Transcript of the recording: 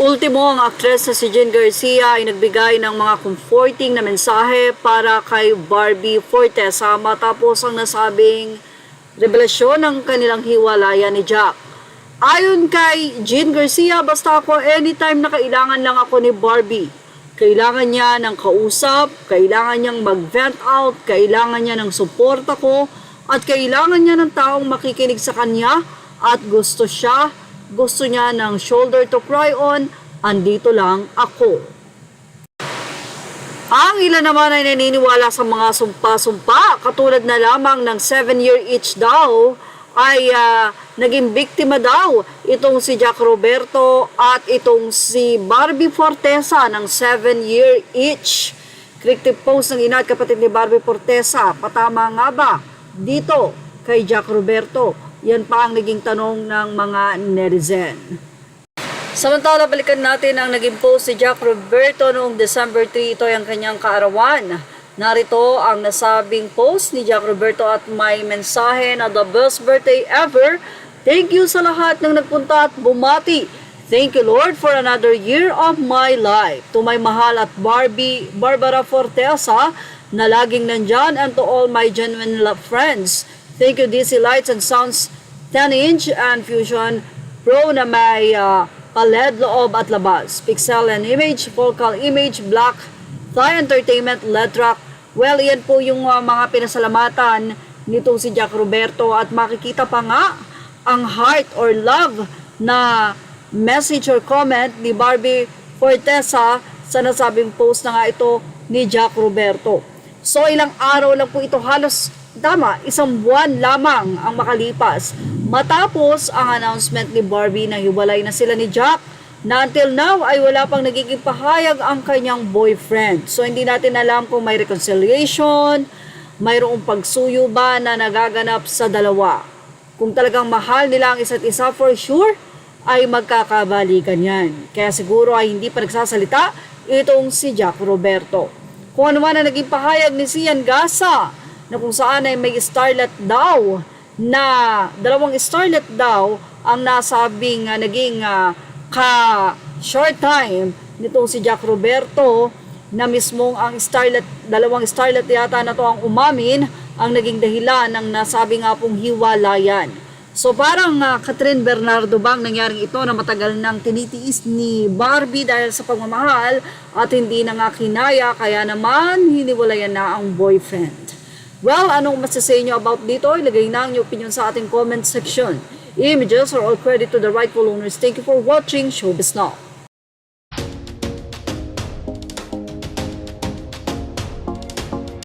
Ultimo, ang aktres na si Jean Garcia ay nagbigay ng mga comforting na mensahe para kay Barbie Fortesa matapos ang nasabing revelasyon ng kanilang hiwalayan ni Jack. Ayon kay Jean Garcia, basta ako anytime na kailangan lang ako ni Barbie. Kailangan niya ng kausap, kailangan niyang mag-vent out, kailangan niya ng suporta ko, at kailangan niya ng taong makikinig sa kanya at gusto niya ng shoulder to cry on, andito lang ako. Ang ilan naman ay naniniwala sa mga sumpa-sumpa, katulad na lamang ng 7-year itch daw, ay naging biktima daw itong si Jack Roberto at itong si Barbie Fortesa ng 7-year itch. Creative post ng ina at kapatid ni Barbie Fortesa, patama nga ba dito kay Jack Roberto? Yan pa ang naging tanong ng mga netizen. Samantala, balikan natin ang naging post si Jack Roberto noong December 3. Ito ay ang kanyang kaarawan. Narito ang nasabing post ni Jack Roberto at may mensahe na the best birthday ever. Thank you sa lahat ng nagpunta at bumati. Thank you, Lord, for another year of my life. To my mahal at Barbara Fortesa na laging nandyan, and to all my genuine love friends. Thank you, DC Lights and Sounds 10-inch and Fusion Pro na may LED loob at labas. Pixel and Image, Focal Image, Black, Thai Entertainment, LED Track. Well, iyan po yung mga pinasalamatan nitong si Jack Roberto, at makikita pa nga ang heart or love na message or comment ni Barbie Fortesa sa nasabing post na nga ito ni Jack Roberto. So ilang araw lang po ito, halos isang buwan lamang ang makalipas matapos ang announcement ni Barbie na hiwalay na sila ni Jack, na until now ay wala pang nagiging pahayag ang kanyang boyfriend. So hindi natin alam kung may reconciliation, mayroong pagsuyo ba na nagaganap sa dalawa. Kung talagang mahal nila ang isa't isa, for sure ay magkakabalikan yan. Kaya siguro ay hindi pa nagsasalita itong si Jack Roberto. Kung ano man ang naging pahayag ni Sian Gasa, na kung saan ay may starlet daw, na dalawang starlet daw ang nasabing naging short time nitong si Jack Roberto, na mismong ang dalawang starlet yata na to ang umamin ang naging dahilan ng nasabi nga pong hiwalayan. So parang Catherine Bernardo bang nangyaring ito na matagal nang tinitiis ni Barbie dahil sa pagmamahal at hindi na nga kinaya, kaya naman hiniwalayan na ang boyfriend. Well, anong masasay nyo about dito? Ilagay na ang inyong opinion sa ating comment section. Images are all credit to the rightful owners. Thank you for watching Showbiz Now.